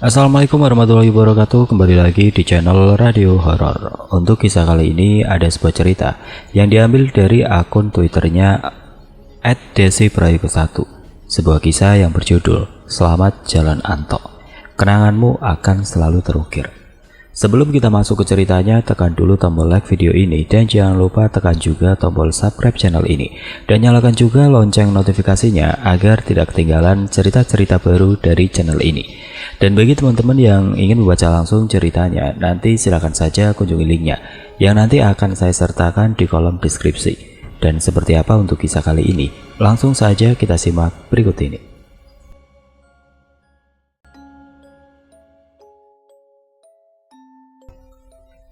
Assalamualaikum warahmatullahi wabarakatuh. Kembali lagi di channel Radio Horor. Untuk kisah kali ini ada sebuah cerita yang diambil dari akun Twitternya @desiprayogo1. Sebuah kisah yang berjudul Selamat Jalan Anto, kenanganmu akan selalu terukir. Sebelum kita masuk ke ceritanya, tekan dulu tombol like video ini dan jangan lupa tekan juga tombol subscribe channel ini dan nyalakan juga lonceng notifikasinya agar tidak ketinggalan cerita-cerita baru dari channel ini. Dan bagi teman-teman yang ingin membaca langsung ceritanya, nanti silakan saja kunjungi linknya yang nanti akan saya sertakan di kolom deskripsi. Dan seperti apa untuk kisah kali ini? Langsung saja kita simak berikut ini.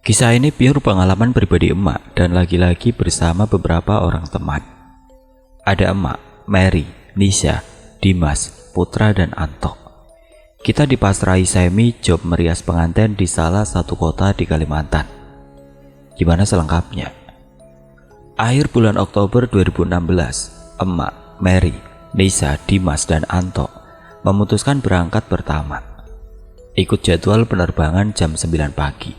Kisah ini pure pengalaman pribadi emak dan lagi-lagi bersama beberapa orang teman. Ada emak, Mary, Nisha, Dimas, Putra, dan Anto. Kita dipasrahi semi job merias pengantin di salah satu kota di Kalimantan. Gimana selengkapnya? Akhir bulan Oktober 2016, emak, Mary, Nisha, Dimas, dan Anto memutuskan berangkat pertama. Ikut jadwal penerbangan jam 9 pagi.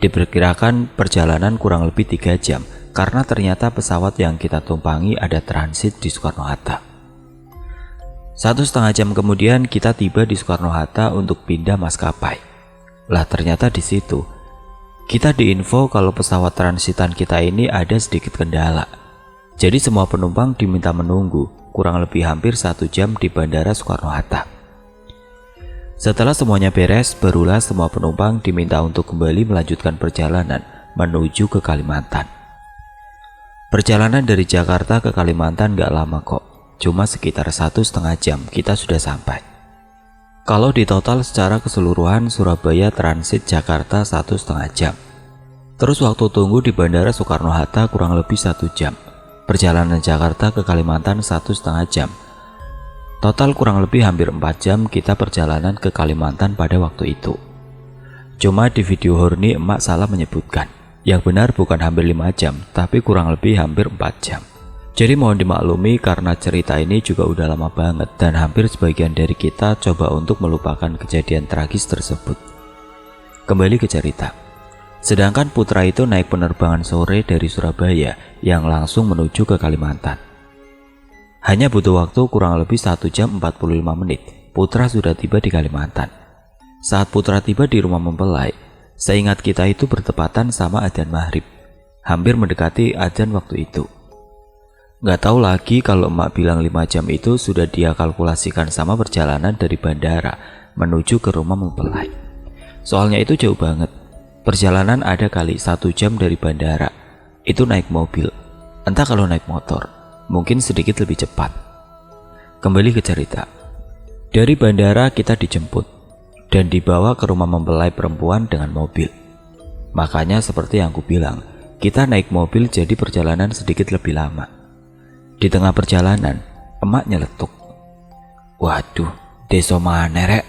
Diperkirakan perjalanan kurang lebih 3 jam karena ternyata pesawat yang kita tumpangi ada transit di Soekarno-Hatta. 1,5 jam kemudian kita tiba di Soekarno-Hatta untuk pindah maskapai. Lah ternyata di situ kita diinfo kalau pesawat transitan kita ini ada sedikit kendala. Jadi semua penumpang diminta menunggu kurang lebih hampir 1 jam di Bandara Soekarno-Hatta. Setelah semuanya beres, barulah semua penumpang diminta untuk kembali melanjutkan perjalanan menuju ke Kalimantan. Perjalanan dari Jakarta ke Kalimantan gak lama kok, cuma sekitar 1,5 jam kita sudah sampai. Kalau di total secara keseluruhan Surabaya transit Jakarta 1,5 jam. Terus waktu tunggu di Bandara Soekarno-Hatta kurang lebih 1 jam. Perjalanan Jakarta ke Kalimantan 1,5 jam. Total kurang lebih hampir 4 jam kita perjalanan ke Kalimantan pada waktu itu. Cuma di video horny emak salah menyebutkan. Yang benar bukan hampir 5 jam, tapi kurang lebih hampir 4 jam. Jadi mohon dimaklumi karena cerita ini juga udah lama banget dan hampir sebagian dari kita coba untuk melupakan kejadian tragis tersebut. Kembali ke cerita. Sedangkan Putra itu naik penerbangan sore dari Surabaya yang langsung menuju ke Kalimantan. Hanya butuh waktu kurang lebih 1 jam 45 menit, Putra sudah tiba di Kalimantan. Saat Putra tiba di rumah mempelai, seingat kita itu bertepatan sama adzan maghrib, hampir mendekati adzan waktu itu. Gak tahu lagi kalau emak bilang 5 jam itu sudah dia kalkulasikan sama perjalanan dari bandara menuju ke rumah mempelai. Soalnya itu jauh banget, perjalanan ada kali 1 jam dari bandara, itu naik mobil, entah kalau naik motor. Mungkin sedikit lebih cepat. Kembali ke cerita. Dari bandara kita dijemput dan dibawa ke rumah mempelai perempuan dengan mobil. Makanya seperti yang aku bilang, kita naik mobil jadi perjalanan sedikit lebih lama. Di tengah perjalanan, emak nyeletuk. Waduh, deso mana rek?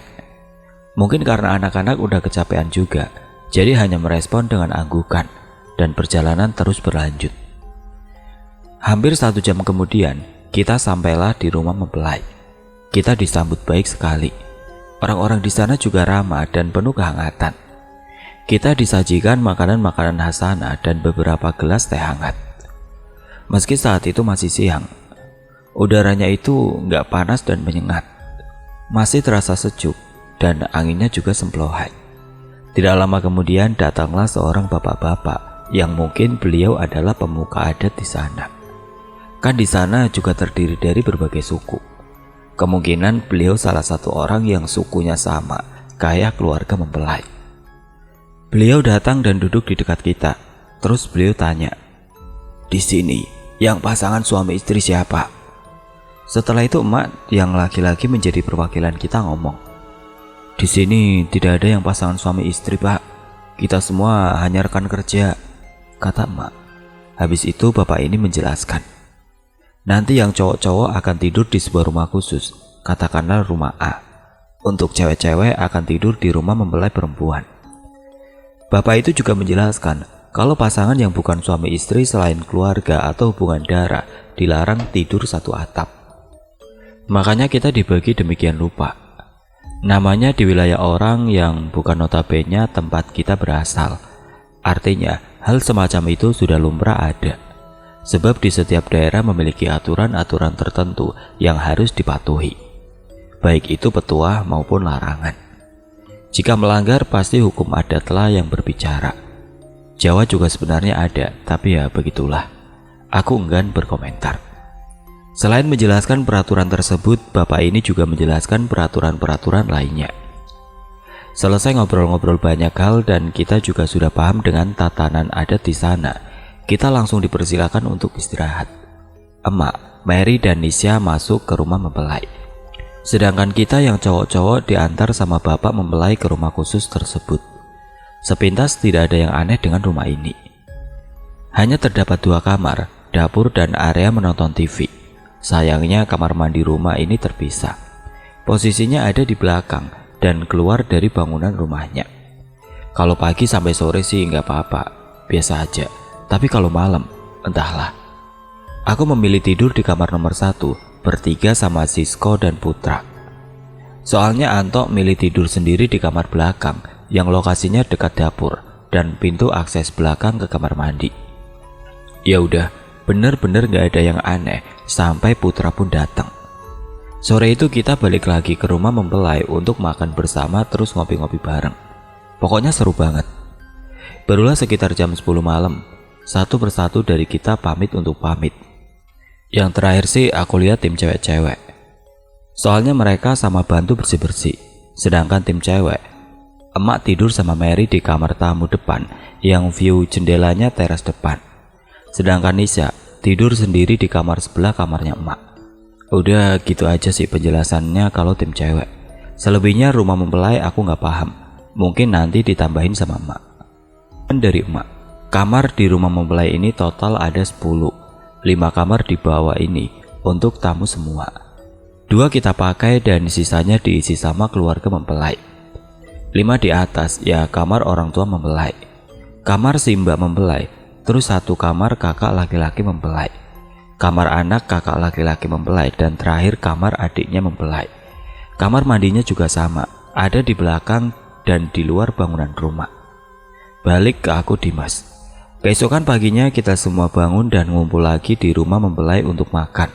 Mungkin karena anak-anak udah kecapean juga, jadi hanya merespon dengan anggukan dan perjalanan terus berlanjut. Hampir 1 jam kemudian, kita sampailah di rumah mempelai. Kita disambut baik sekali. Orang-orang di sana juga ramah dan penuh kehangatan. Kita disajikan makanan-makanan khas sana dan beberapa gelas teh hangat. Meski saat itu masih siang, udaranya itu nggak panas dan menyengat. Masih terasa sejuk dan anginnya juga semplohai. Tidak lama kemudian datanglah seorang bapak-bapak yang mungkin beliau adalah pemuka adat di sana. Kan di sana juga terdiri dari berbagai suku. Kemungkinan beliau salah satu orang yang sukunya sama, kayak keluarga mempelai. Beliau datang dan duduk di dekat kita. Terus beliau tanya, "Di sini, yang pasangan suami istri siapa?" Setelah itu emak yang laki-laki menjadi perwakilan kita ngomong, "Di sini tidak ada yang pasangan suami istri, Pak. Kita semua hanya rekan kerja," kata emak. Habis itu bapak ini menjelaskan, nanti yang cowok-cowok akan tidur di sebuah rumah khusus, katakanlah rumah A. Untuk cewek-cewek akan tidur di rumah mempelai perempuan. Bapak itu juga menjelaskan kalau pasangan yang bukan suami istri selain keluarga atau hubungan darah dilarang tidur satu atap. Makanya kita dibagi demikian rupa. Namanya di wilayah orang yang bukan notabene tempat kita berasal. Artinya, hal semacam itu sudah lumrah ada. Sebab di setiap daerah memiliki aturan-aturan tertentu yang harus dipatuhi. Baik itu petuah maupun larangan. Jika melanggar pasti hukum adatlah yang berbicara. Jawa juga sebenarnya ada, tapi ya begitulah. Aku enggan berkomentar. Selain menjelaskan peraturan tersebut, bapak ini juga menjelaskan peraturan-peraturan lainnya. Selesai ngobrol-ngobrol banyak hal dan kita juga sudah paham dengan tatanan adat di sana, kita langsung dipersilakan untuk istirahat. Emak, Mary dan Nisha masuk ke rumah mempelai. Sedangkan kita yang cowok-cowok diantar sama bapak mempelai ke rumah khusus tersebut. Sepintas tidak ada yang aneh dengan rumah ini. Hanya terdapat 2 kamar, dapur dan area menonton TV. Sayangnya kamar mandi rumah ini terpisah. Posisinya ada di belakang dan keluar dari bangunan rumahnya. Kalau pagi sampai sore sih nggak apa-apa, biasa aja. Tapi kalau malam, entahlah. Aku memilih tidur di kamar nomor 1, bertiga sama Sisko dan Putra. Soalnya Anto milih tidur sendiri di kamar belakang yang lokasinya dekat dapur dan pintu akses belakang ke kamar mandi. Ya udah, bener-bener gak ada yang aneh sampai Putra pun datang. Sore itu kita balik lagi ke rumah mempelai untuk makan bersama terus ngopi-ngopi bareng. Pokoknya seru banget. Barulah sekitar jam 10 malam, satu persatu dari kita pamit untuk pamit. Yang terakhir sih aku lihat tim cewek-cewek. Soalnya mereka sama bantu bersih-bersih. Sedangkan tim cewek, emak tidur sama Mary di kamar tamu depan yang view jendelanya teras depan. Sedangkan Nisha tidur sendiri di kamar sebelah kamarnya emak. Udah gitu aja sih penjelasannya kalau tim cewek. Selebihnya rumah mempelai aku nggak paham. Mungkin nanti ditambahin sama emak. Dari emak, kamar di rumah mempelai ini total ada 10. 5 kamar di bawah ini untuk tamu semua. 2 kita pakai dan sisanya diisi sama keluarga mempelai. 5 di atas ya kamar orang tua mempelai. Kamar si mbak mempelai. Terus 1 kamar kakak laki-laki mempelai, kamar anak kakak laki-laki mempelai, dan terakhir kamar adiknya mempelai. Kamar mandinya juga sama, ada di belakang dan di luar bangunan rumah. Balik ke aku Dimas. Keesokan paginya kita semua bangun dan ngumpul lagi di rumah mempelai untuk makan.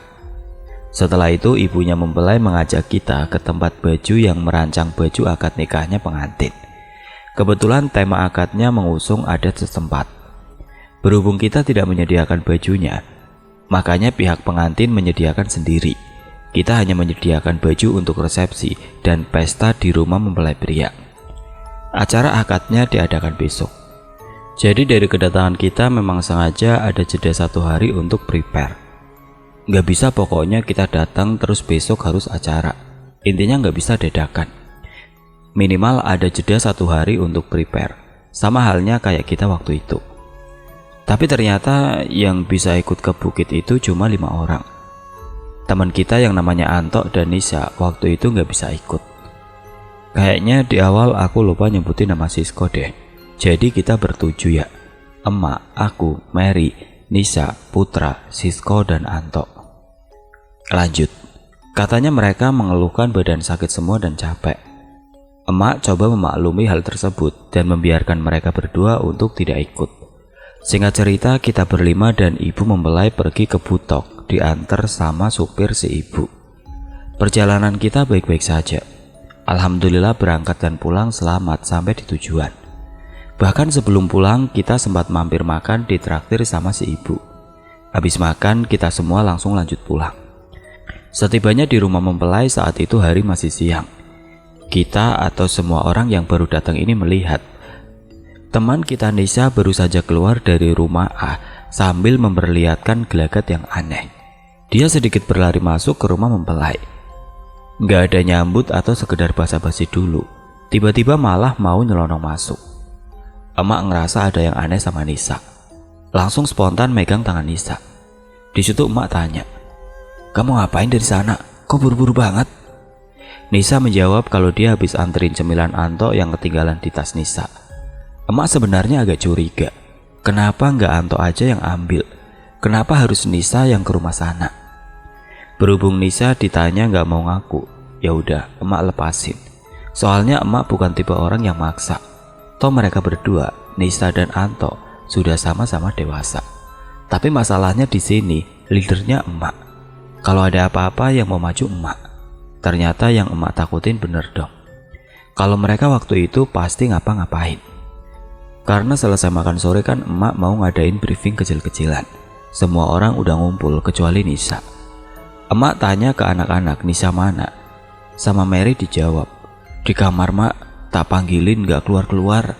Setelah itu ibunya mempelai mengajak kita ke tempat baju yang merancang baju akad nikahnya pengantin. Kebetulan tema akadnya mengusung adat setempat. Berhubung kita tidak menyediakan bajunya, makanya pihak pengantin menyediakan sendiri. Kita hanya menyediakan baju untuk resepsi dan pesta di rumah mempelai pria. Acara akadnya diadakan besok. Jadi dari kedatangan kita memang sengaja ada jeda 1 hari untuk prepare. Nggak bisa pokoknya kita datang terus besok harus acara. Intinya nggak bisa dadakan. Minimal ada jeda 1 hari untuk prepare. Sama halnya kayak kita waktu itu. Tapi ternyata yang bisa ikut ke bukit itu cuma 5 orang. Teman kita yang namanya Anto dan Nisha waktu itu nggak bisa ikut. Kayaknya di awal aku lupa nyebutin nama Sisko deh. Jadi kita bertujuh ya. Emak, aku, Mary, Nisha, Putra, Sisko, dan Anto. Lanjut. Katanya mereka mengeluhkan badan sakit semua dan capek. Emak coba memaklumi hal tersebut dan membiarkan mereka berdua untuk tidak ikut. Singkat cerita, kita berlima dan ibu mempelai pergi ke Butok, diantar sama supir si ibu. Perjalanan kita baik-baik saja. Alhamdulillah berangkat dan pulang selamat sampai di tujuan. Bahkan sebelum pulang, kita sempat mampir makan di traktir sama si ibu. Habis makan, kita semua langsung lanjut pulang. Setibanya di rumah mempelai saat itu hari masih siang. Kita atau semua orang yang baru datang ini melihat teman kita Nisha baru saja keluar dari rumah A sambil memperlihatkan gelagat yang aneh. Dia sedikit berlari masuk ke rumah mempelai. Nggak ada nyambut atau sekedar basa-basi dulu. Tiba-tiba malah mau nyelonong masuk. Emak ngerasa ada yang aneh sama Nisha. Langsung spontan megang tangan Nisha. Di situ emak tanya, "Kamu ngapain dari sana? Kok buru-buru banget?" Nisha menjawab kalau dia habis anterin cemilan Anto yang ketinggalan di tas Nisha. Emak sebenarnya agak curiga. Kenapa nggak Anto aja yang ambil? Kenapa harus Nisha yang ke rumah sana? Berhubung Nisha ditanya nggak mau ngaku, ya udah emak lepasin. Soalnya emak bukan tipe orang yang maksa. Toh mereka berdua, Nisa dan Anto, sudah sama-sama dewasa. Tapi masalahnya di sini, leadernya emak. Kalau ada apa-apa yang mau maju emak. Ternyata yang emak takutin bener dong. Kalau mereka waktu itu pasti ngapa-ngapain. Karena selesai makan sore kan emak mau ngadain briefing kecil-kecilan. Semua orang udah ngumpul kecuali Nisa. Emak tanya ke anak-anak, Nisa mana? Sama Mary dijawab, di kamar mak, tak panggilin gak keluar-keluar.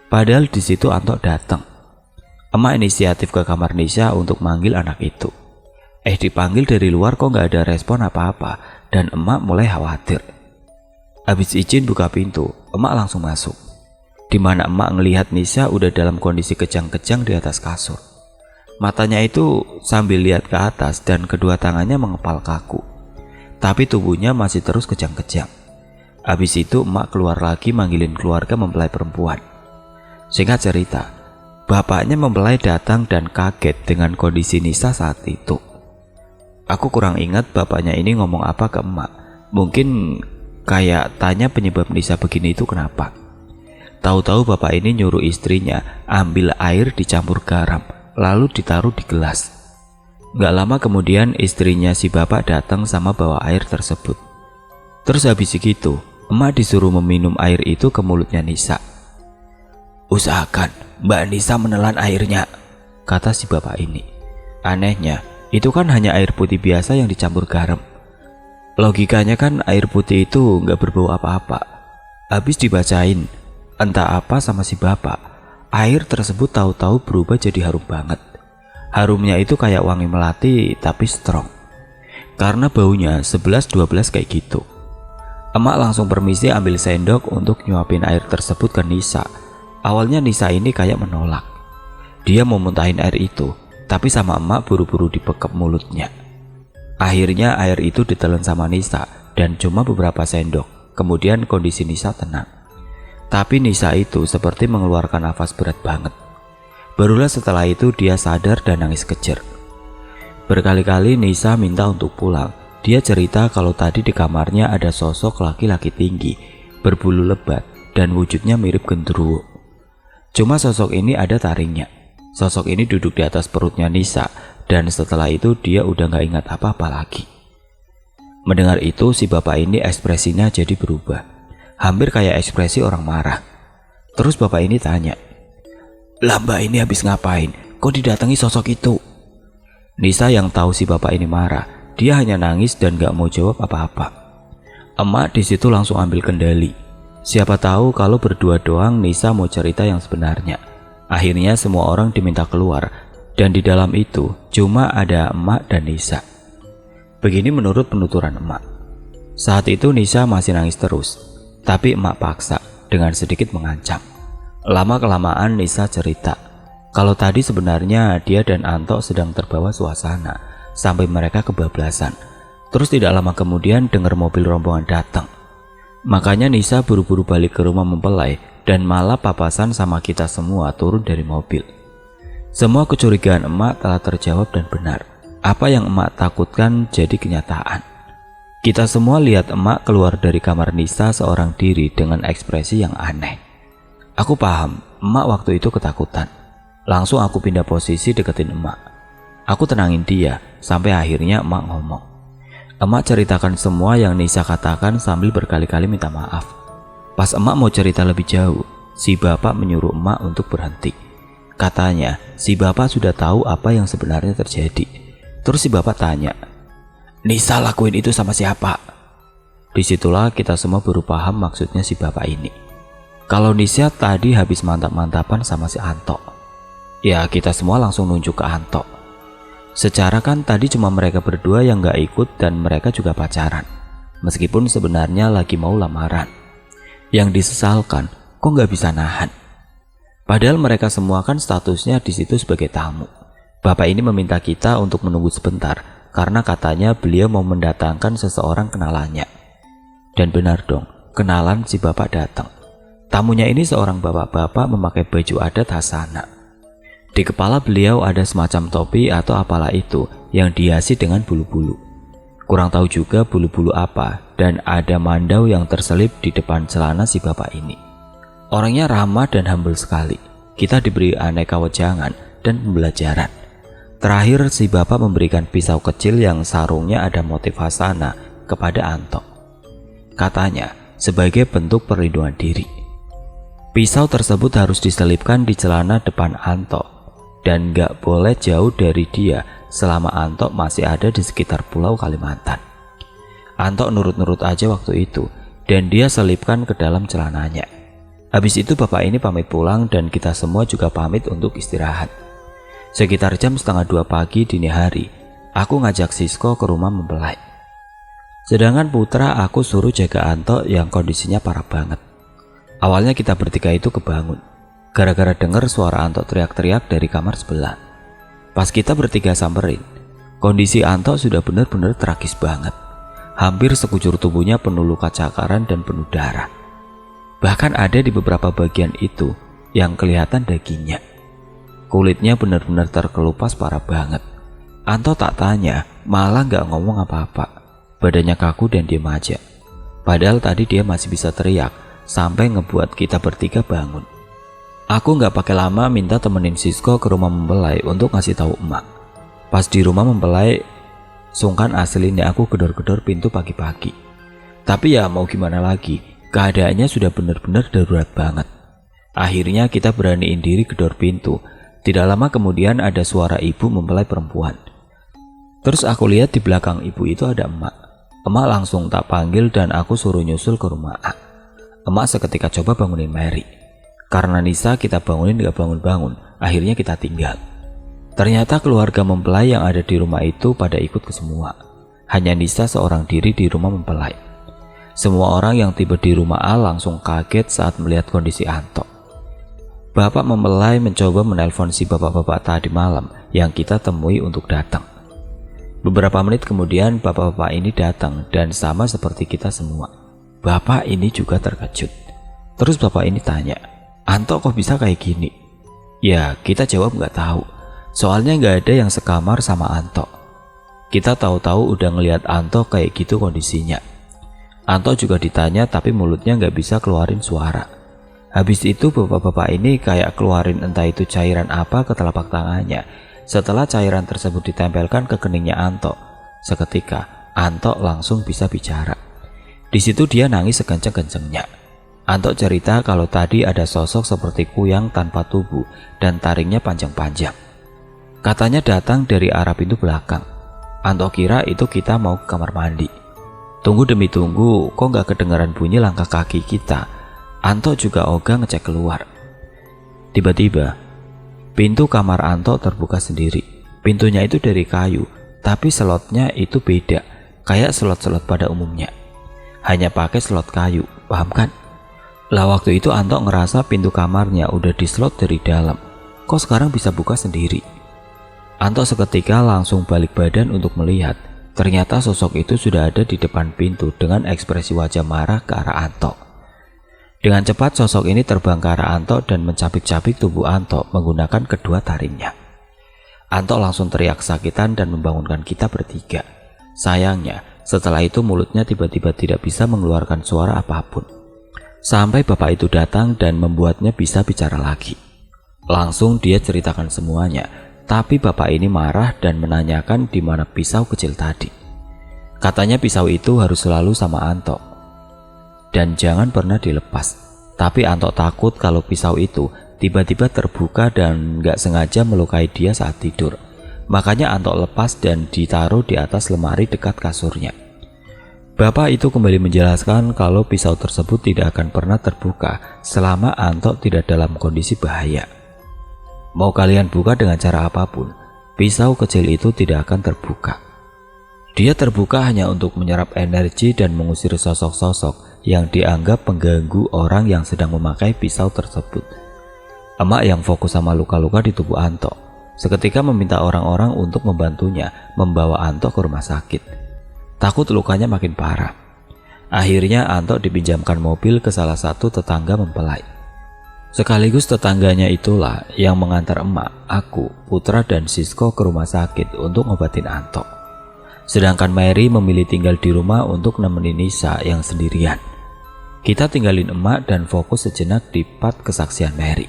Padahal di situ Anto datang. Emak inisiatif ke kamar Nisa untuk manggil anak itu. Dipanggil dari luar kok gak ada respon apa-apa, dan emak mulai khawatir. Habis izin buka pintu, emak langsung masuk. Dimana emak ngelihat Nisa udah dalam kondisi kejang-kejang di atas kasur. Matanya itu sambil lihat ke atas dan kedua tangannya mengepal kaku. Tapi tubuhnya masih terus kejang-kejang. Habis itu emak keluar lagi manggilin keluarga mempelai perempuan. Singkat cerita, bapaknya mempelai datang dan kaget dengan kondisi Nisa saat itu. Aku kurang ingat bapaknya ini ngomong apa ke emak. Mungkin kayak tanya penyebab Nisa begini itu kenapa. Tahu-tahu bapak ini nyuruh istrinya ambil air dicampur garam, lalu ditaruh di gelas. Gak lama kemudian istrinya si bapak datang sama bawa air tersebut. Terus habis itu, emak disuruh meminum air itu ke mulutnya Nisa. Usahakan Mbak Nisa menelan airnya, kata si bapak ini. Anehnya, itu kan hanya air putih biasa yang dicampur garam. Logikanya kan air putih itu nggak berbau apa-apa. Habis dibacain, entah apa sama si bapak, air tersebut tahu-tahu berubah jadi harum banget. Harumnya itu kayak wangi melati tapi strong. Karena baunya 11-12 kayak gitu. Emak langsung permisi ambil sendok untuk nyuapin air tersebut ke Nisa. Awalnya Nisa ini kayak menolak. Dia mau muntahin air itu, tapi sama emak buru-buru dibekap mulutnya. Akhirnya air itu ditelan sama Nisa dan cuma beberapa sendok. Kemudian kondisi Nisa tenang. Tapi Nisa itu seperti mengeluarkan nafas berat banget. Barulah setelah itu dia sadar dan nangis kejer. Berkali-kali Nisa minta untuk pulang. Dia cerita kalau tadi di kamarnya ada sosok laki-laki tinggi, berbulu lebat dan wujudnya mirip genderuwo. Cuma sosok ini ada taringnya. Sosok ini duduk di atas perutnya Nisa dan setelah itu dia udah gak ingat apa-apa lagi. Mendengar itu si bapak ini ekspresinya jadi berubah. Hampir kayak ekspresi orang marah. Terus bapak ini tanya, "Lah mbak ini habis ngapain? Kok didatangi sosok itu?" Nisa yang tahu si bapak ini marah, dia hanya nangis dan gak mau jawab apa-apa. Emak disitu langsung ambil kendali. Siapa tahu kalau berdua doang Nisa mau cerita yang sebenarnya. Akhirnya semua orang diminta keluar dan di dalam itu cuma ada emak dan Nisa. Begini menurut penuturan emak. Saat itu Nisa masih nangis terus, tapi emak paksa dengan sedikit mengancam. Lama-kelamaan Nisa cerita kalau tadi sebenarnya dia dan Anto sedang terbawa suasana sampai mereka kebablasan. Terus tidak lama kemudian dengar mobil rombongan datang. Makanya Nisa buru-buru balik ke rumah mempelai dan malah papasan sama kita semua turun dari mobil. Semua kecurigaan emak telah terjawab dan benar. Apa yang emak takutkan jadi kenyataan. Kita semua lihat emak keluar dari kamar Nisa seorang diri dengan ekspresi yang aneh. Aku paham, emak waktu itu ketakutan. Langsung aku pindah posisi deketin emak. Aku tenangin dia sampai akhirnya emak ngomong. Emak ceritakan semua yang Nisa katakan sambil berkali-kali minta maaf. Pas emak mau cerita lebih jauh, si bapak menyuruh emak untuk berhenti. Katanya, si bapak sudah tahu apa yang sebenarnya terjadi. Terus si bapak tanya, "Nisa lakuin itu sama siapa?" Disitulah kita semua baru paham maksudnya si bapak ini. Kalau Nisa tadi habis mantap-mantapan sama si Anto. Ya kita semua langsung nunjuk ke Anto. Secara kan tadi cuma mereka berdua yang gak ikut dan mereka juga pacaran. Meskipun sebenarnya lagi mau lamaran. Yang disesalkan, kok gak bisa nahan. Padahal mereka semua kan statusnya di situ sebagai tamu. Bapak ini meminta kita untuk menunggu sebentar karena katanya beliau mau mendatangkan seseorang kenalannya. Dan benar dong, kenalan si bapak datang. Tamunya ini seorang bapak-bapak memakai baju adat khas sana. Di kepala beliau ada semacam topi atau apalah itu yang dihiasi dengan bulu-bulu. Kurang tahu juga bulu-bulu apa, dan ada mandau yang terselip di depan celana si bapak ini. Orangnya ramah dan humble sekali. Kita diberi aneka wejangan dan pembelajaran. Terakhir si bapak memberikan pisau kecil yang sarungnya ada motif Hasana kepada Anto. Katanya sebagai bentuk perlindungan diri. Pisau tersebut harus diselipkan di celana depan Anto dan gak boleh jauh dari dia selama Anto masih ada di sekitar Pulau Kalimantan. Anto nurut-nurut aja waktu itu dan dia selipkan ke dalam celananya. Habis itu bapak ini pamit pulang dan kita semua juga pamit untuk istirahat. Sekitar jam 1:30 pagi dini hari, aku ngajak Sisko ke rumah mempelai. Sedangkan Putra aku suruh jaga Anto yang kondisinya parah banget. Awalnya kita bertiga itu kebangun gara-gara dengar suara Anto teriak-teriak dari kamar sebelah. Pas kita bertiga samperin, kondisi Anto sudah benar-benar tragis banget. Hampir sekujur tubuhnya penuh luka cakaran dan penuh darah. Bahkan ada di beberapa bagian itu yang kelihatan dagingnya. Kulitnya benar-benar terkelupas parah banget. Anto tak tanya, malah gak ngomong apa-apa. Badannya kaku dan diam aja. Padahal tadi dia masih bisa teriak sampai ngebuat kita bertiga bangun. Aku gak pakai lama minta temenin Sisko ke rumah mempelai untuk ngasih tahu emak. Pas di rumah mempelai, sungkan aslinya aku gedor-gedor pintu pagi-pagi. Tapi ya mau gimana lagi, keadaannya sudah benar-benar darurat banget. Akhirnya kita beraniin diri gedor pintu. Tidak lama kemudian ada suara ibu mempelai perempuan. Terus aku lihat di belakang ibu itu ada emak. Emak langsung tak panggil dan aku suruh nyusul ke rumah A. Emak seketika coba bangunin Mary. Karena Nisa kita bangunin gak bangun-bangun, akhirnya kita tinggal. Ternyata keluarga mempelai yang ada di rumah itu pada ikut ke semua. Hanya Nisa seorang diri di rumah mempelai. Semua orang yang tiba di rumah A langsung kaget saat melihat kondisi Anto. Bapak mempelai mencoba menelpon si bapak-bapak tadi malam yang kita temui untuk datang. Beberapa menit kemudian bapak-bapak ini datang dan sama seperti kita semua. Bapak ini juga terkejut. Terus bapak ini tanya, Anto kok bisa kayak gini? Ya kita jawab nggak tahu. Soalnya nggak ada yang sekamar sama Anto. Kita tahu-tahu udah ngelihat Anto kayak gitu kondisinya. Anto juga ditanya tapi mulutnya nggak bisa keluarin suara. Habis itu bapak-bapak ini kayak keluarin entah itu cairan apa ke telapak tangannya. Setelah cairan tersebut ditempelkan ke keningnya Anto, seketika Anto langsung bisa bicara. Di situ dia nangis sekenceng-kencengnya. Anto cerita kalau tadi ada sosok seperti kuyang tanpa tubuh dan taringnya panjang-panjang. Katanya datang dari arah pintu belakang. Anto kira itu kita mau ke kamar mandi. Tunggu demi tunggu, kok gak kedengaran bunyi langkah kaki kita. Anto juga ogah ngecek keluar. Tiba-tiba, pintu kamar Anto terbuka sendiri. Pintunya itu dari kayu, tapi slotnya itu beda, kayak slot-slot pada umumnya. Hanya pakai slot kayu, paham kan? Lah waktu itu Anto ngerasa pintu kamarnya udah dislot dari dalam. Kok sekarang bisa buka sendiri? Anto seketika langsung balik badan untuk melihat. Ternyata sosok itu sudah ada di depan pintu dengan ekspresi wajah marah ke arah Anto. Dengan cepat sosok ini terbang ke arah Anto dan mencabik-cabik tubuh Anto menggunakan kedua taringnya. Anto langsung teriak kesakitan dan membangunkan kita bertiga. Sayangnya, setelah itu mulutnya tiba-tiba tidak bisa mengeluarkan suara apapun. Sampai bapak itu datang dan membuatnya bisa bicara lagi. Langsung dia ceritakan semuanya, tapi bapak ini marah dan menanyakan di mana pisau kecil tadi. Katanya pisau itu harus selalu sama Anto dan jangan pernah dilepas. Tapi Anto takut kalau pisau itu tiba-tiba terbuka dan gak sengaja melukai dia saat tidur. Makanya Anto lepas dan ditaruh di atas lemari dekat kasurnya. Bapak itu kembali menjelaskan kalau pisau tersebut tidak akan pernah terbuka selama Anto tidak dalam kondisi bahaya. Mau kalian buka dengan cara apapun, pisau kecil itu tidak akan terbuka. Dia terbuka hanya untuk menyerap energi dan mengusir sosok-sosok yang dianggap pengganggu orang yang sedang memakai pisau tersebut. Emak yang fokus sama luka-luka di tubuh Anto seketika meminta orang-orang untuk membantunya membawa Anto ke rumah sakit. Takut lukanya makin parah. Akhirnya Anto dipinjamkan mobil ke salah satu tetangga mempelai. Sekaligus tetangganya itulah yang mengantar emak, aku, Putra dan Sisko ke rumah sakit untuk ngobatin Anto. Sedangkan Mary memilih tinggal di rumah untuk nemenin Nisa yang sendirian. Kita tinggalin emak dan fokus sejenak di part kesaksian Mary.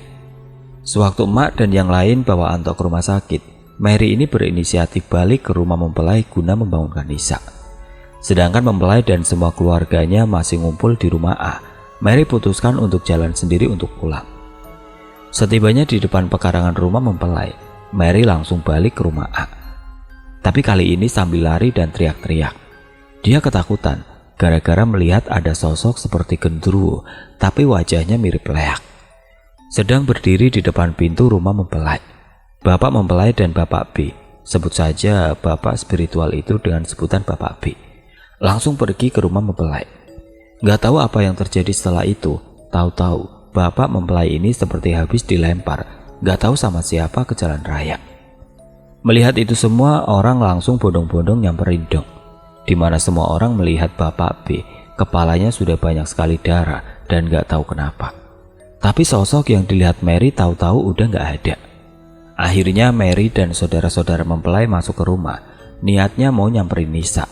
Sewaktu emak dan yang lain bawa Anto ke rumah sakit, Mary ini berinisiatif balik ke rumah mempelai guna membangunkan Nisa. Sedangkan mempelai dan semua keluarganya masih ngumpul di rumah A, Mary putuskan untuk jalan sendiri untuk pulang. Setibanya di depan pekarangan rumah mempelai, Mary langsung balik ke rumah A. Tapi kali ini sambil lari dan teriak-teriak. Dia ketakutan gara-gara melihat ada sosok seperti genderuwo, tapi wajahnya mirip leak. Sedang berdiri di depan pintu rumah mempelai. Bapak mempelai dan Bapak B, sebut saja bapak spiritual itu dengan sebutan Bapak B, langsung pergi ke rumah mempelai. Gak tahu apa yang terjadi setelah itu. Tahu-tahu bapak mempelai ini seperti habis dilempar, gak tahu sama siapa ke jalan raya. Melihat itu semua, orang langsung bondong-bondong nyamperin dong. Dimana semua orang melihat Bapak B, kepalanya sudah banyak sekali darah dan gak tahu kenapa. Tapi sosok yang dilihat Mary tahu-tahu udah gak ada. Akhirnya Mary dan saudara-saudara mempelai masuk ke rumah, niatnya mau nyamperin Nisa.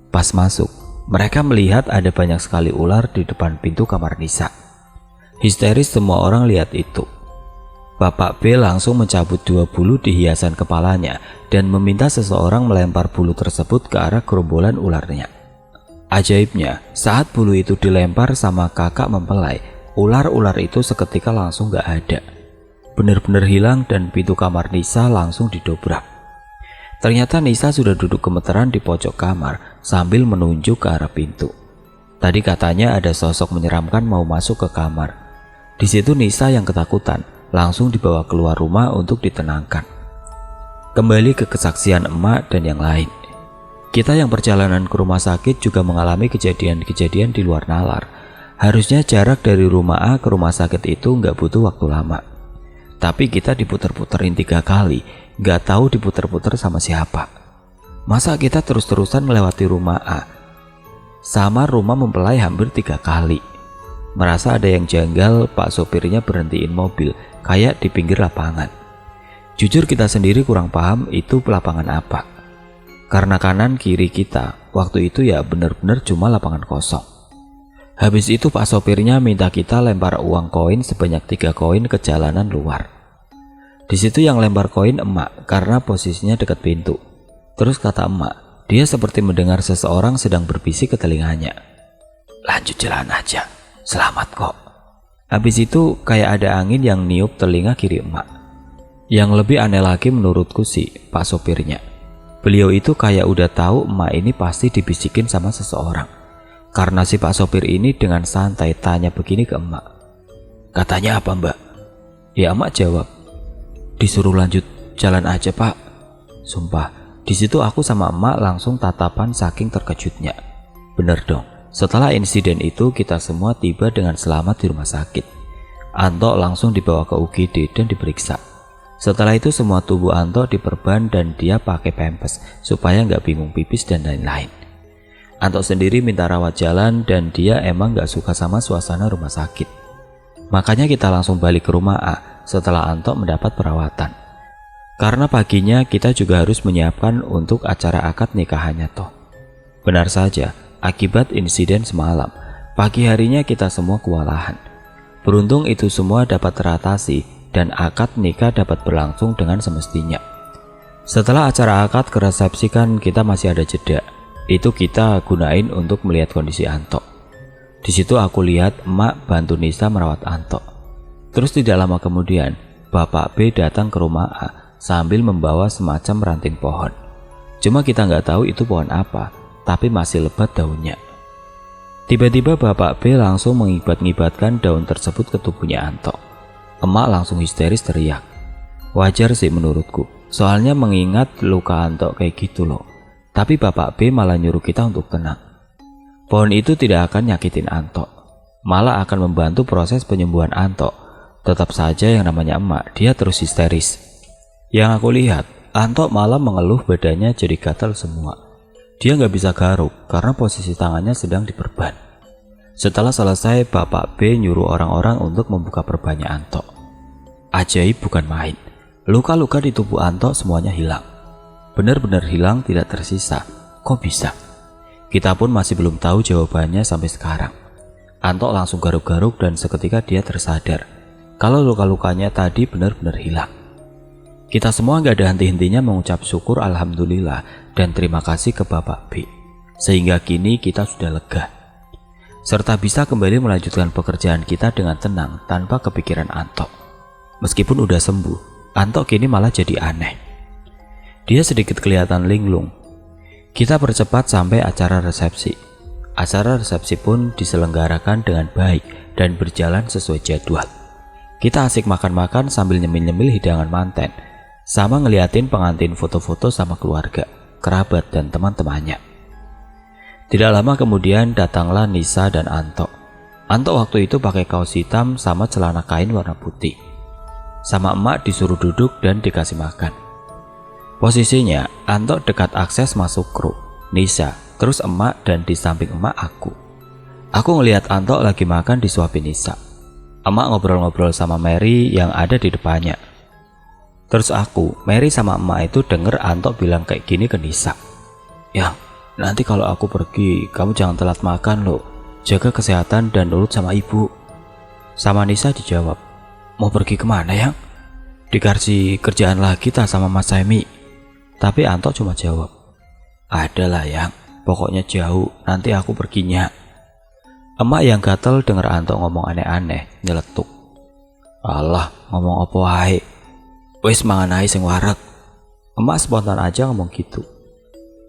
Pas masuk, mereka melihat ada banyak sekali ular di depan pintu kamar Nisa. Histeris semua orang lihat itu. Bapak B langsung mencabut 2 bulu di hiasan kepalanya dan meminta seseorang melempar bulu tersebut ke arah gerombolan ularnya. Ajaibnya, saat bulu itu dilempar sama kakak mempelai, ular-ular itu seketika langsung gak ada. Benar-benar hilang dan pintu kamar Nisa langsung didobrak. Ternyata Nisa sudah duduk gemeteran di pojok kamar sambil menunjuk ke arah pintu. Tadi katanya ada sosok menyeramkan mau masuk ke kamar. Di situ Nisa yang ketakutan langsung dibawa keluar rumah untuk ditenangkan. Kembali ke kesaksian emak dan yang lain. Kita yang perjalanan ke rumah sakit juga mengalami kejadian-kejadian di luar nalar. Harusnya jarak dari rumah A ke rumah sakit itu nggak butuh waktu lama. Tapi kita diputer-puterin 3 kali, nggak tahu diputer-puter sama siapa. Masa kita terus-terusan melewati rumah A sama rumah mempelai hampir 3 kali. Merasa ada yang janggal, pak sopirnya berhentiin mobil kayak di pinggir lapangan. Jujur kita sendiri kurang paham itu lapangan apa. Karena kanan kiri kita waktu itu ya bener-bener cuma lapangan kosong. Habis itu pak sopirnya minta kita lempar uang koin sebanyak 3 koin ke jalanan luar. Di situ yang lempar koin emak karena posisinya dekat pintu. Terus kata emak, dia seperti mendengar seseorang sedang berbisik ke telinganya. Lanjut jalan aja, selamat kok. Habis itu kayak ada angin yang niup telinga kiri emak. Yang lebih aneh lagi menurutku sih pak sopirnya. Beliau itu kayak udah tahu emak ini pasti dibisikin sama seseorang. Karena si pak sopir ini dengan santai tanya begini ke emak. Katanya apa mbak? Ya emak jawab, disuruh lanjut jalan aja pak. Sumpah, di situ aku sama emak langsung tatapan saking terkejutnya. Bener dong. Setelah insiden itu kita semua tiba dengan selamat di rumah sakit. Anto langsung dibawa ke UGD dan diperiksa. Setelah itu semua tubuh Anto diperban dan dia pakai pampers supaya nggak bingung pipis dan lain-lain. Anto sendiri minta rawat jalan dan dia emang nggak suka sama suasana rumah sakit. Makanya kita langsung balik ke rumah A setelah Anto mendapat perawatan. Karena paginya kita juga harus menyiapkan untuk acara akad nikahannya toh. Benar saja. Akibat insiden semalam, pagi harinya kita semua kewalahan. Beruntung itu semua dapat teratasi dan akad nikah dapat berlangsung dengan semestinya. Setelah acara akad keresepsikan kita masih ada jeda. Itu kita gunain untuk melihat kondisi Anto. Di situ aku lihat emak bantu Nisa merawat Anto. Terus tidak lama kemudian, Bapak B datang ke rumah A sambil membawa semacam ranting pohon. Cuma kita nggak tahu itu pohon apa. Tapi masih lebat daunnya. Tiba-tiba Bapak B langsung mengibat-ngibatkan daun tersebut ke tubuhnya Anto. Emak langsung histeris teriak. Wajar sih menurutku, soalnya mengingat luka Anto kayak gitu loh. Tapi Bapak B malah nyuruh kita untuk tenang. Pohon itu tidak akan nyakitin Anto, malah akan membantu proses penyembuhan Anto. Tetap saja yang namanya emak, dia terus histeris. Yang aku lihat, Anto malah mengeluh badannya jadi gatal semua. Dia nggak bisa garuk karena posisi tangannya sedang diperban. Setelah selesai, Bapak B nyuruh orang-orang untuk membuka perbannya Anto. Ajaib bukan main. Luka-luka di tubuh Anto semuanya hilang. Benar-benar hilang, tidak tersisa. Kok bisa? Kita pun masih belum tahu jawabannya sampai sekarang. Antok langsung garuk-garuk dan seketika dia tersadar kalau luka-lukanya tadi benar-benar hilang. Kita semua gak ada henti-hentinya mengucap syukur alhamdulillah dan terima kasih ke Bapak B. Sehingga kini kita sudah lega. Serta bisa kembali melanjutkan pekerjaan kita dengan tenang tanpa kepikiran Antok. Meskipun udah sembuh, Antok kini malah jadi aneh. Dia sedikit kelihatan linglung. Kita percepat sampai acara resepsi. Acara resepsi pun diselenggarakan dengan baik dan berjalan sesuai jadwal. Kita asik makan-makan sambil nyemil-nyemil hidangan manten, sama ngeliatin pengantin foto-foto sama keluarga, kerabat, dan teman-temannya. Tidak lama kemudian datanglah Nisa dan Antok. Antok waktu itu pakai kaos hitam sama celana kain warna putih. Sama emak disuruh duduk dan dikasih makan. Posisinya, Antok dekat akses masuk kru, Nisa, terus emak, dan di samping emak aku. Aku ngelihat Antok lagi makan disuapin Nisa. Emak ngobrol-ngobrol sama Mary yang ada di depannya. Terus aku, Mary sama emak itu denger Antok bilang kayak gini ke Nisa. "Yang, nanti kalau aku pergi, kamu jangan telat makan loh. Jaga kesehatan dan nurut sama ibu." Sama Nisa dijawab, "Mau pergi kemana, Yang? Dikasih kerjaan lagi tak sama Mas Semi?" Tapi Antok cuma jawab, "Adalah Yang, pokoknya jauh, nanti aku perginya." Emak yang gatel denger Antok ngomong aneh-aneh, nyeletuk, "Alah, ngomong apa wae? Wis mangan ae sing wareg." Emak spontan aja ngomong gitu.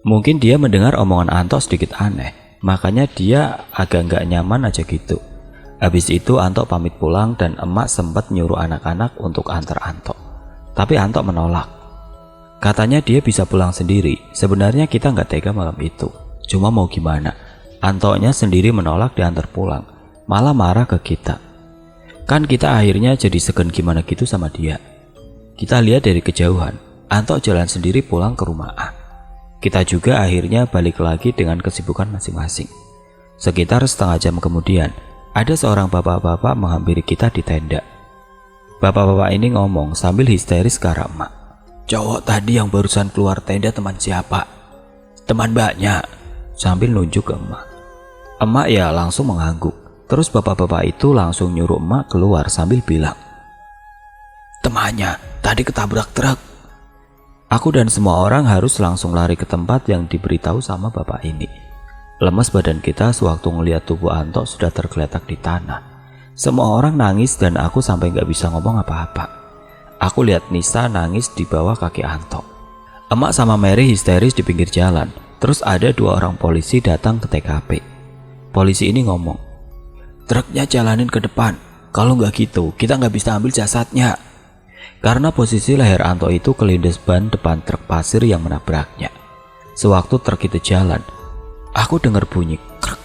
Mungkin dia mendengar omongan Antok sedikit aneh, makanya dia agak nggak nyaman aja gitu. Habis itu Antok pamit pulang dan emak sempat nyuruh anak-anak untuk antar Antok. Tapi Antok menolak. Katanya dia bisa pulang sendiri. Sebenarnya kita nggak tega malam itu. Cuma mau gimana? Antoknya sendiri menolak diantar pulang. Malah marah ke kita. Kan kita akhirnya jadi segen gimana gitu sama dia. Kita lihat dari kejauhan. Antok jalan sendiri pulang ke rumah A. Kita juga akhirnya balik lagi dengan kesibukan masing-masing. Sekitar setengah jam kemudian, ada seorang bapak-bapak menghampiri kita di tenda. Bapak-bapak ini ngomong sambil histeris ke arah emak. "Cowok tadi yang barusan keluar tenda teman siapa?" "Teman mbaknya," sambil nunjuk ke emak. Emak ya langsung mengangguk. Terus bapak-bapak itu langsung nyuruh emak keluar sambil bilang, "Temannya tadi ketabrak truk." Aku dan semua orang harus langsung lari ke tempat yang diberitahu sama bapak ini. Lemas badan kita sewaktu ngelihat tubuh Antok sudah tergeletak di tanah. Semua orang nangis dan aku sampai nggak bisa ngomong apa-apa. Aku lihat Nisa nangis di bawah kaki Antok. Emak sama Mary histeris di pinggir jalan. Terus ada 2 orang polisi datang ke TKP. Polisi ini ngomong, "Truknya jalanin ke depan. Kalau nggak gitu, kita nggak bisa ambil jasadnya." Karena posisi leher Antok itu kelindes ban depan truk pasir yang menabraknya. Sewaktu truk itu jalan, aku dengar bunyi krek.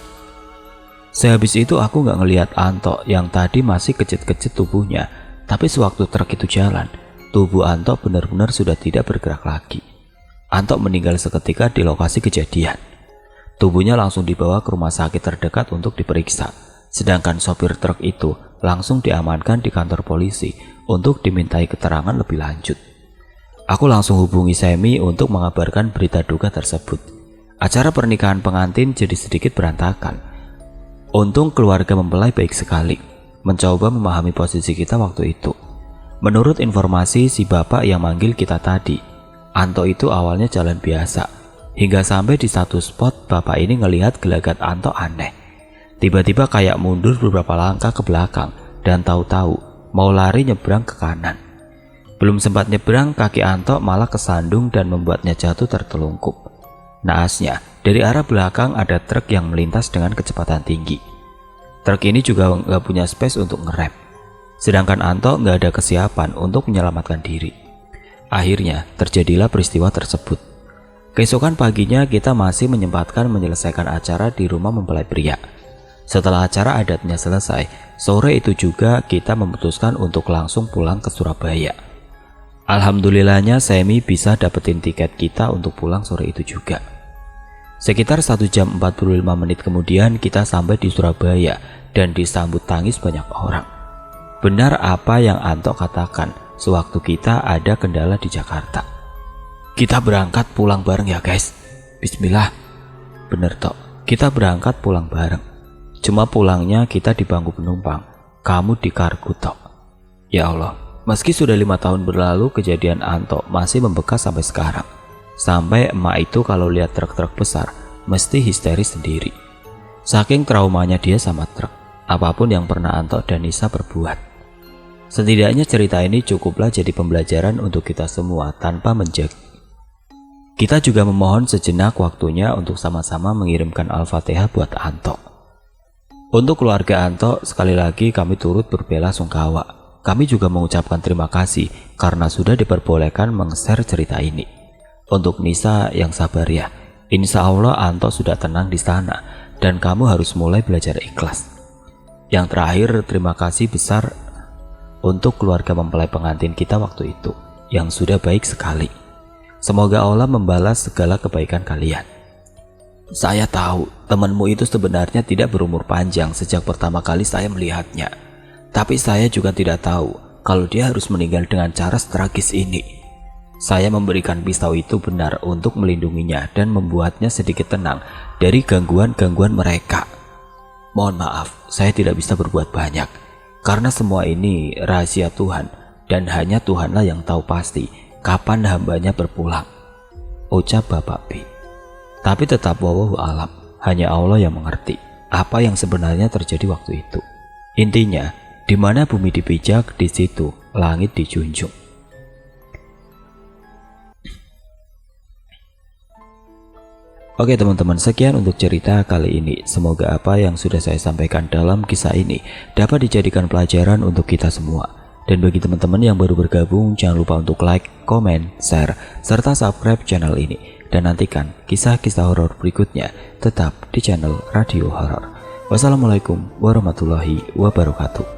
Sehabis itu aku nggak ngelihat Antok yang tadi masih kecit-kecit tubuhnya. Tapi sewaktu truk itu jalan, tubuh Antok benar-benar sudah tidak bergerak lagi. Antok meninggal seketika di lokasi kejadian. Tubuhnya langsung dibawa ke rumah sakit terdekat untuk diperiksa. Sedangkan sopir truk itu langsung diamankan di kantor polisi untuk dimintai keterangan lebih lanjut. Aku langsung hubungi Semi untuk mengabarkan berita duka tersebut. Acara pernikahan pengantin jadi sedikit berantakan. Untung keluarga mempelai baik sekali, mencoba memahami posisi kita waktu itu. Menurut informasi si bapak yang manggil kita tadi, Antok itu awalnya jalan biasa, hingga sampai di satu spot bapak ini ngelihat gelagat Antok aneh. Tiba-tiba kayak mundur beberapa langkah ke belakang dan tahu-tahu mau lari nyebrang ke kanan. Belum sempat nyebrang, kaki Antok malah kesandung dan membuatnya jatuh tertelungkup. Naasnya, dari arah belakang ada truk yang melintas dengan kecepatan tinggi. Truk ini juga nggak punya space untuk ngerem. Sedangkan Antok nggak ada kesiapan untuk menyelamatkan diri. Akhirnya terjadilah peristiwa tersebut. Keesokan paginya kita masih menyempatkan menyelesaikan acara di rumah mempelai pria. Setelah acara adatnya selesai, sore itu juga kita memutuskan untuk langsung pulang ke Surabaya. Alhamdulillahnya Semi bisa dapetin tiket kita untuk pulang sore itu juga. Sekitar 1 jam 45 menit kemudian kita sampai di Surabaya dan disambut tangis banyak orang. Benar apa yang Antok katakan, sewaktu kita ada kendala di Jakarta. "Kita berangkat pulang bareng ya guys. Bismillah. Bener tok, kita berangkat pulang bareng. Cuma pulangnya kita di bangku penumpang, kamu di kargo tok. Ya Allah, meski sudah 5 tahun berlalu, kejadian Anto masih membekas sampai sekarang. Sampai emak itu kalau lihat truk-truk besar mesti histeris sendiri. Saking traumanya dia sama truk, apapun yang pernah Anto dan Nisa perbuat. Setidaknya cerita ini cukuplah jadi pembelajaran untuk kita semua tanpa menjaga. Kita juga memohon sejenak waktunya untuk sama-sama mengirimkan Al-Fatihah buat Anto. Untuk keluarga Anto, sekali lagi kami turut berbela-sungkawa. Kami juga mengucapkan terima kasih karena sudah diperbolehkan meng-share cerita ini. Untuk Nisa yang sabar ya, insya Allah Anto sudah tenang di sana dan kamu harus mulai belajar ikhlas. Yang terakhir, terima kasih besar untuk keluarga mempelai pengantin kita waktu itu yang sudah baik sekali. Semoga Allah membalas segala kebaikan kalian. Saya tahu temanmu itu sebenarnya tidak berumur panjang sejak pertama kali saya melihatnya. Tapi saya juga tidak tahu kalau dia harus meninggal dengan cara tragis ini. Saya memberikan pisau itu benar untuk melindunginya dan membuatnya sedikit tenang dari gangguan-gangguan mereka. Mohon maaf, saya tidak bisa berbuat banyak. Karena semua ini rahasia Tuhan dan hanya Tuhanlah yang tahu pasti kapan hambanya berpulang, ucap Bapak B. Tapi tetap wallahu alam, hanya Allah yang mengerti apa yang sebenarnya terjadi waktu itu. Intinya, di mana bumi dipijak, di situ langit dijunjung. Oke teman-teman, sekian untuk cerita kali ini. Semoga apa yang sudah saya sampaikan dalam kisah ini dapat dijadikan pelajaran untuk kita semua. Dan bagi teman-teman yang baru bergabung, jangan lupa untuk like, komen, share, serta subscribe channel ini. Dan nantikan kisah-kisah horor berikutnya tetap di channel Radio Horor. Wassalamualaikum warahmatullahi wabarakatuh.